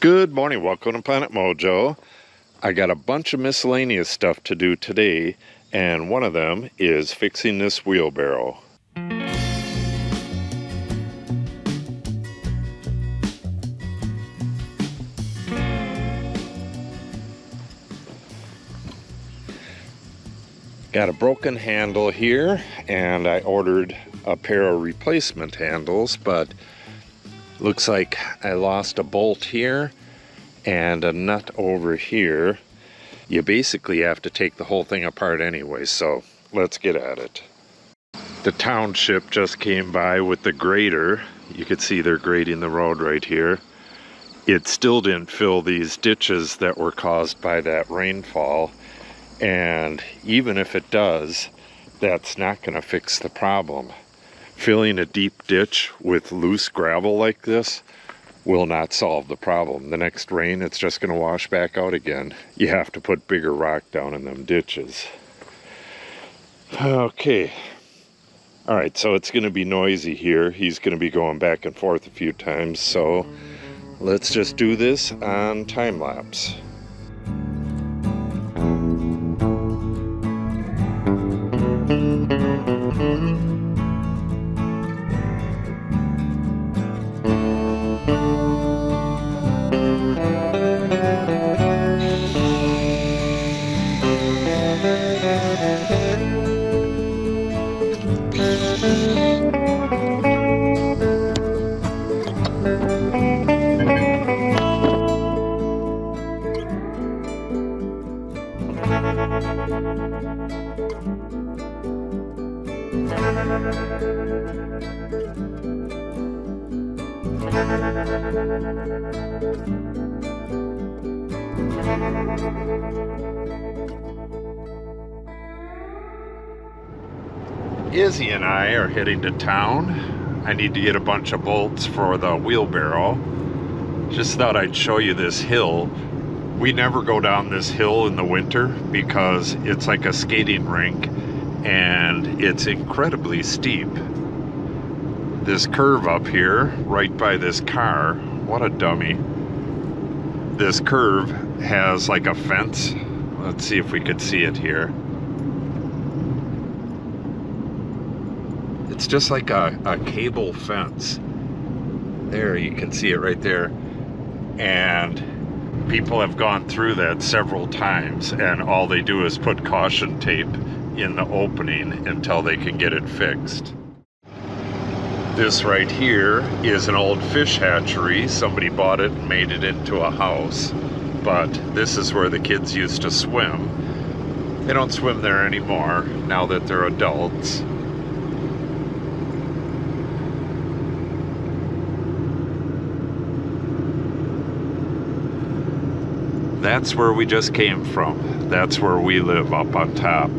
Good morning, welcome to Planet Mojo. I got a bunch of miscellaneous stuff to do today, and one of them is fixing this wheelbarrow. Got a broken handle here, and I ordered a pair of replacement handles, but looks like I lost a bolt here and a nut over here. You basically have to take the whole thing apart anyway, so let's get at it. The township just came by with the grader. You could see they're grading the road right here. It still didn't fill these ditches that were caused by that rainfall, and even if it does, that's not going to fix the problem. Filling a deep ditch with loose gravel like this will not solve the problem. The next rain, it's just going to wash back out again. You have to put bigger rock down in them ditches. Okay. All right, so it's going to be noisy here. He's going to be going back and forth a few times, so let's just do this on time lapse. Izzy and I are heading to town. I need to get a bunch of bolts for the wheelbarrow. Just thought I'd show you this hill. We never go down this hill in the winter because it's like a skating rink and it's incredibly steep. This curve up here, right by this car, what a dummy. This curve has like a fence. Let's see if we could see it here. It's just like a cable fence. There, you can see it right there. And people have gone through that several times, and all they do is put caution tape in the opening until they can get it fixed. This right here is an old fish hatchery. Somebody bought it and made it into a house. But this is where the kids used to swim. They don't swim there anymore now that they're adults. That's where we just came from. That's where we live, up on top.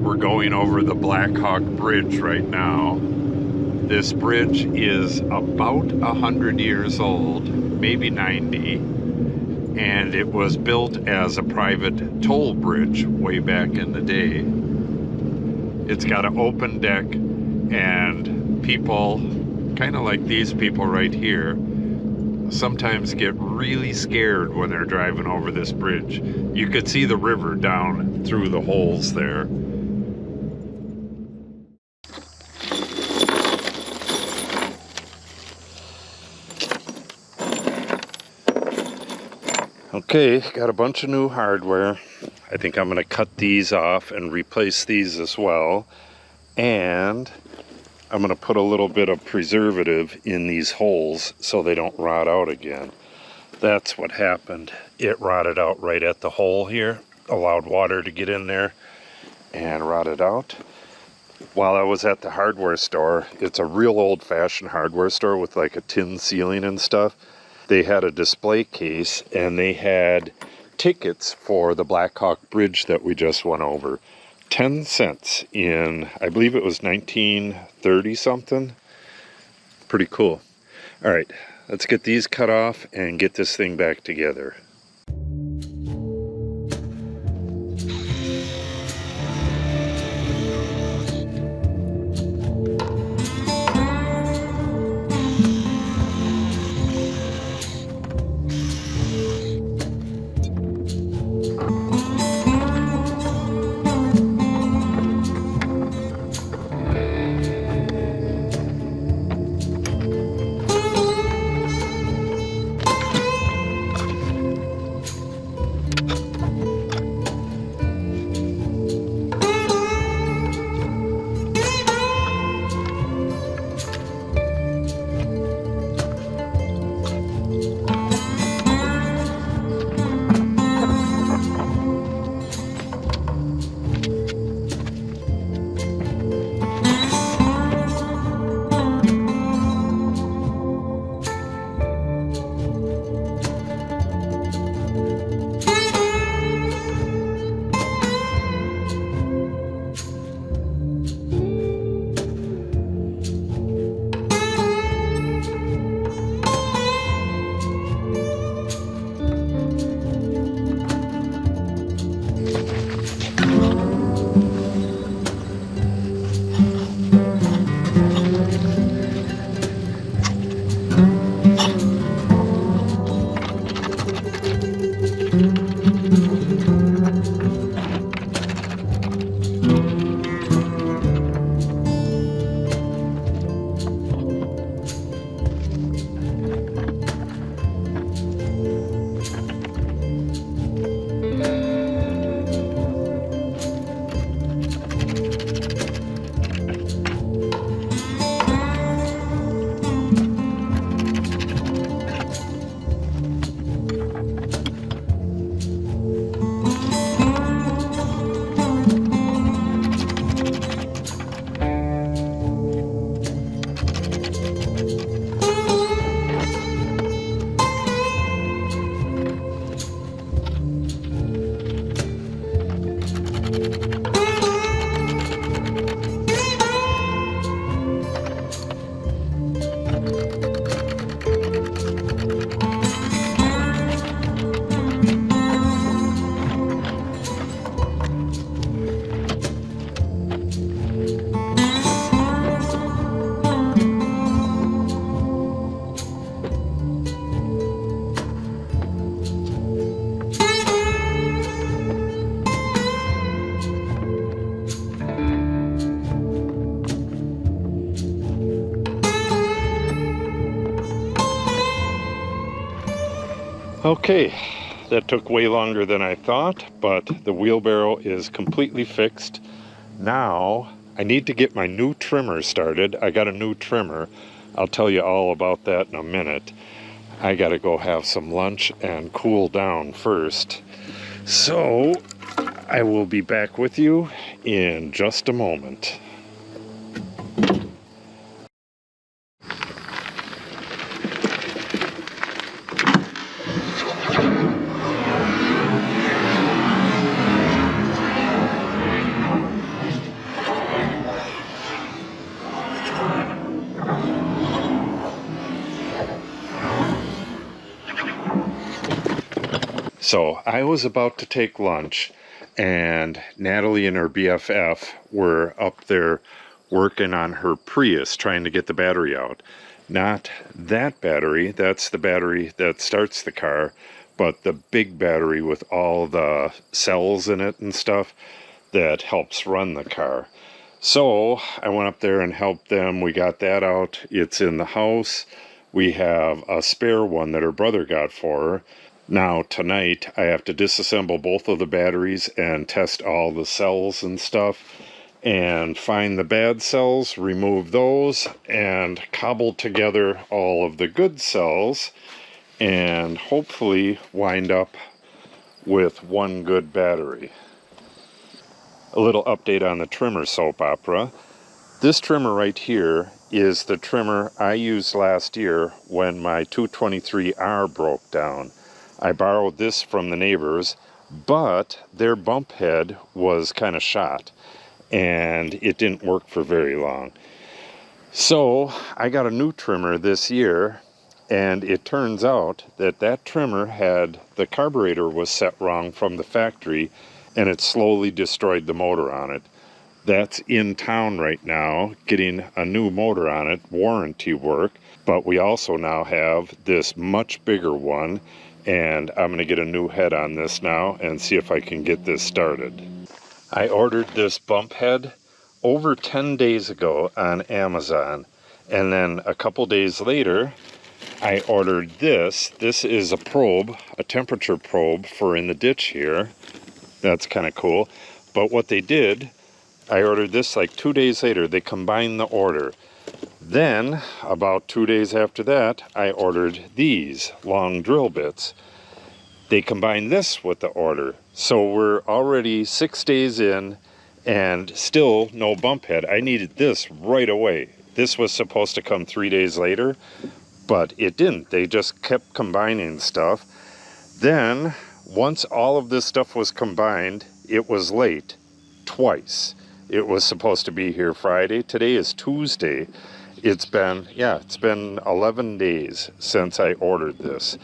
We're going over the Black Hawk Bridge right now. This bridge is about 100 years old, maybe 90, and it was built as a private toll bridge way back in the day. It's got an open deck, and people, kind of like these people right here, sometimes get really scared when they're driving over this bridge. You could see the river down through the holes there. Okay, got a bunch of new hardware. I think I'm going to cut these off and replace these as well. And I'm going to put a little bit of preservative in these holes so they don't rot out again. That's what happened. It rotted out right at the hole here, allowed water to get in there and rotted out. While I was at the hardware store, it's a real old-fashioned hardware store with like a tin ceiling and stuff. They had a display case and they had tickets for the Black Hawk Bridge that we just went over. 10 cents in, I believe it was 1930 something. Pretty cool. All right, let's get these cut off and get this thing back together. Okay, that took way longer than I thought, but the wheelbarrow is completely fixed. Now, I need to get my new trimmer started. I got a new trimmer. I'll tell you all about that in a minute. I gotta go have some lunch and cool down first. So, I will be back with you in just a moment. So I was about to take lunch, and Natalie and her BFF were up there working on her Prius, trying to get the battery out. Not that battery, that's the battery that starts the car, but the big battery with all the cells in it and stuff that helps run the car. So I went up there and helped them. We got that out. It's in the house. We have a spare one that her brother got for her. Now tonight I have to disassemble both of the batteries and test all the cells and stuff and find the bad cells, remove those, and cobble together all of the good cells and hopefully wind up with one good battery. A little update on the trimmer soap opera. This trimmer right here is the trimmer I used last year when my 223R broke down. I borrowed this from the neighbors, but their bump head was kind of shot and it didn't work for very long. So I got a new trimmer this year, and it turns out that that trimmer had the carburetor was set wrong from the factory, and it slowly destroyed the motor on it. That's in town right now, getting a new motor on it, warranty work, but we also now have this much bigger one, and I'm going to get a new head on this now and see if I can get this started. I ordered this bump head over 10 days ago on Amazon, and then a couple days later I ordered this. This is a probe, a temperature probe for in the ditch here. That's kind of cool. But what they did, I ordered this like 2 days later. They combined the order. Then, about 2 days after that, I ordered these long drill bits. They combined this with the order. So we're already 6 days in and still no bump head. I needed this right away. This was supposed to come 3 days later, but it didn't. They just kept combining stuff. Then, once all of this stuff was combined, it was late twice. It was supposed to be here Friday. Today is Tuesday. It's been 11 days since I ordered this.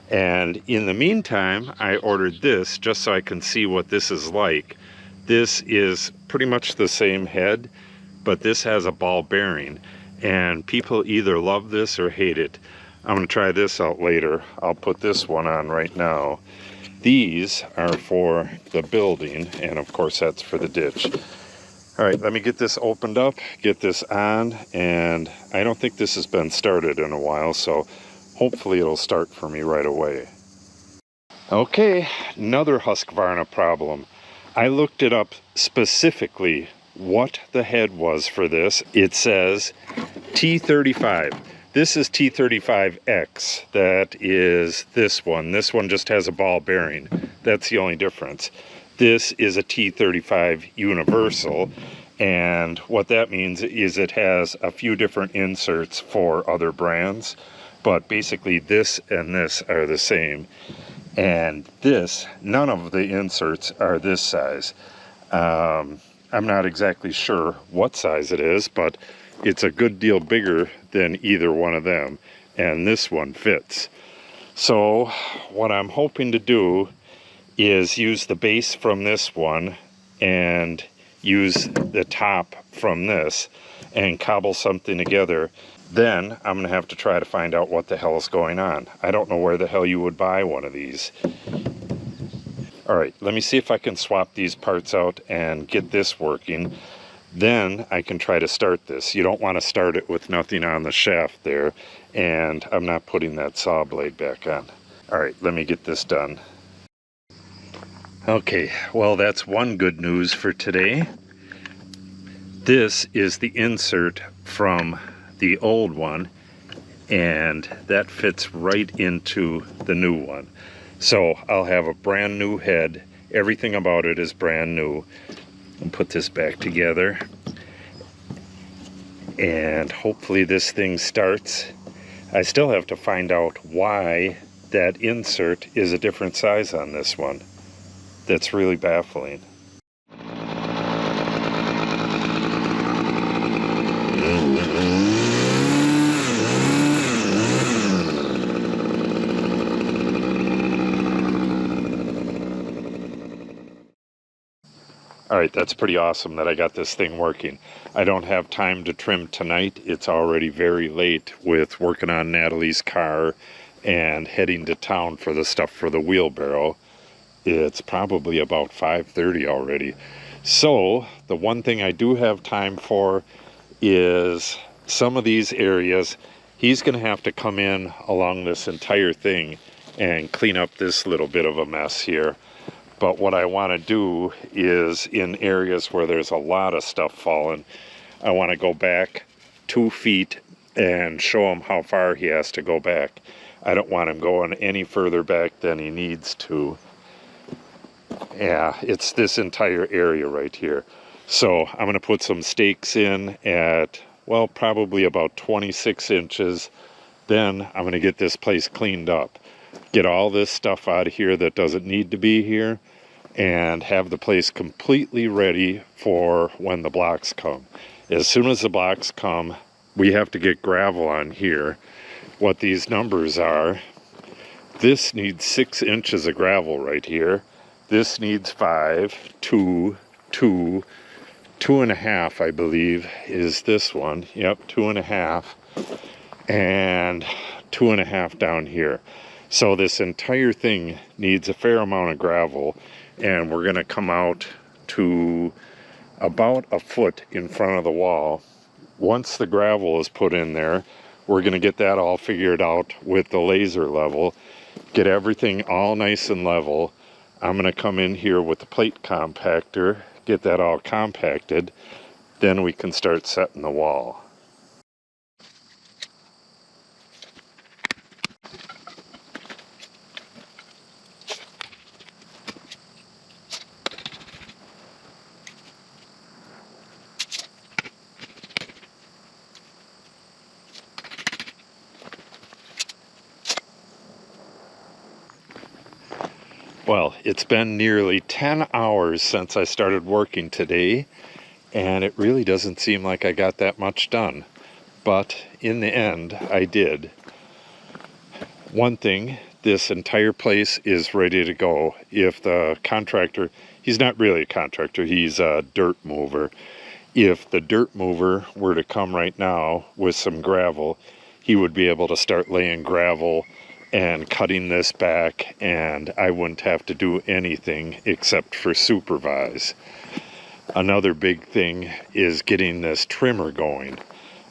And in the meantime, I ordered this just so I can see what this is like. This is pretty much the same head, but this has a ball bearing. And people either love this or hate it. I'm going to try this out later. I'll put this one on right now. These are for the building, and of course that's for the ditch. All right, let me get this opened up, get this on, and I don't think this has been started in a while, so hopefully it'll start for me right away. Okay, another Husqvarna problem. I looked it up specifically what the head was for this. It says T35. This is T35X. That is this one. This one just has a ball bearing. That's the only difference. This is a T35 Universal, and what that means is it has a few different inserts for other brands, but basically this and this are the same. And this, none of the inserts are this size. I'm not exactly sure what size it is, but it's a good deal bigger than either one of them, and this one fits. So what I'm hoping to do is use the base from this one and use the top from this and cobble something together. Then I'm going to have to try to find out what the hell is going on. I don't know where the hell you would buy one of these. Alright, let me see if I can swap these parts out and get this working. Then I can try to start this. You don't want to start it with nothing on the shaft there, and I'm not putting that saw blade back on. All right, let me get this done. Okay, well, that's one good news for today. This is the insert from the old one, and that fits right into the new one. So I'll have a brand new head. Everything about it is brand new. I'll put this back together, and hopefully this thing starts. I still have to find out why that insert is a different size on this one. That's really baffling. All right, that's pretty awesome that I got this thing working. I don't have time to trim tonight. It's already very late with working on Natalie's car and heading to town for the stuff for the wheelbarrow. It's probably about 5:30 already. So the one thing I do have time for is some of these areas. He's going to have to come in along this entire thing and clean up this little bit of a mess here. But what I want to do is in areas where there's a lot of stuff falling, I want to go back 2 feet and show him how far he has to go back. I don't want him going any further back than he needs to. Yeah, it's this entire area right here. So I'm going to put some stakes in at, well, probably about 26 inches. Then I'm going to get this place cleaned up. Get all this stuff out of here that doesn't need to be here, and have the place completely ready for when the blocks come. As soon as the blocks come, we have to get gravel on here. What these numbers are, this needs 6 inches of gravel right here. This needs 5, 2, 2, 2.5, I believe, is this one. Yep, 2.5, and 2.5 down here. So this entire thing needs a fair amount of gravel, and we're going to come out to about a foot in front of the wall. Once the gravel is put in there, we're going to get that all figured out with the laser level, get everything all nice and level. I'm going to come in here with the plate compactor, get that all compacted, then we can start setting the wall. Well, it's been nearly 10 hours since I started working today, and it really doesn't seem like I got that much done. But in the end, I did. One thing, this entire place is ready to go. If the contractor, he's not really a contractor, he's a dirt mover. If the dirt mover were to come right now with some gravel, he would be able to start laying gravel and cutting this back, and I wouldn't have to do anything except for supervise. Another big thing is getting this trimmer going.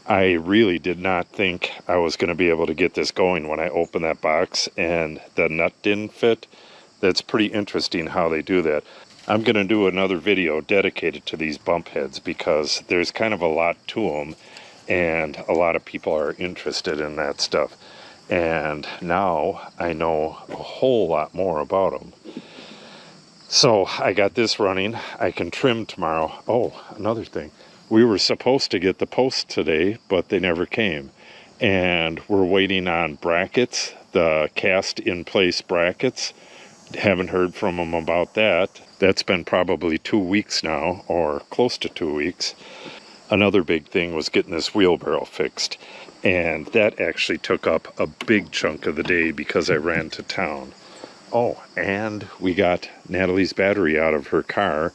I really did not think I was going to be able to get this going when I opened that box and the nut didn't fit. That's pretty interesting how they do that. I'm going to do another video dedicated to these bump heads because there's kind of a lot to them, and a lot of people are interested in that stuff. And now I know a whole lot more about them. So I got this running. I can trim tomorrow. Oh, another thing. We were supposed to get the posts today, but they never came. And we're waiting on brackets, the cast in place brackets. Haven't heard from them about that. That's been probably 2 weeks now, or close to 2 weeks. Another big thing was getting this wheelbarrow fixed. And that actually took up a big chunk of the day because I ran to town. Oh, and we got Natalie's battery out of her car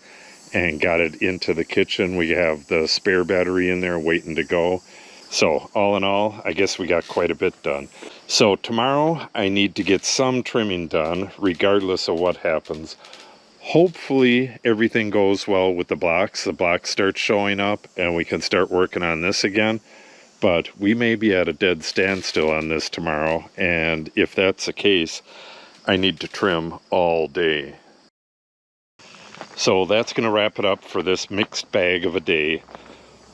and got it into the kitchen. We have the spare battery in there waiting to go. So all in all, I guess we got quite a bit done. So tomorrow I need to get some trimming done regardless of what happens. Hopefully everything goes well with the blocks. The blocks start showing up and we can start working on this again. But we may be at a dead standstill on this tomorrow, and if that's the case, I need to trim all day. So that's going to wrap it up for this mixed bag of a day.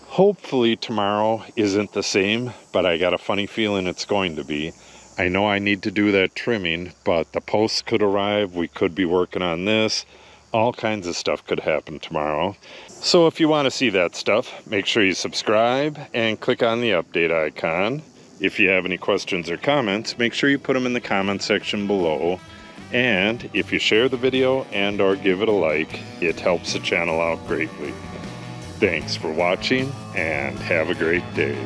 Hopefully tomorrow isn't the same, but I got a funny feeling it's going to be. I know I need to do that trimming, but the posts could arrive, we could be working on this. All kinds of stuff could happen tomorrow. So if you want to see that stuff, make sure you subscribe and click on the update icon. If you have any questions or comments, make sure you put them in the comment section below. And if you share the video and or give it a like, it helps the channel out greatly. Thanks for watching and have a great day.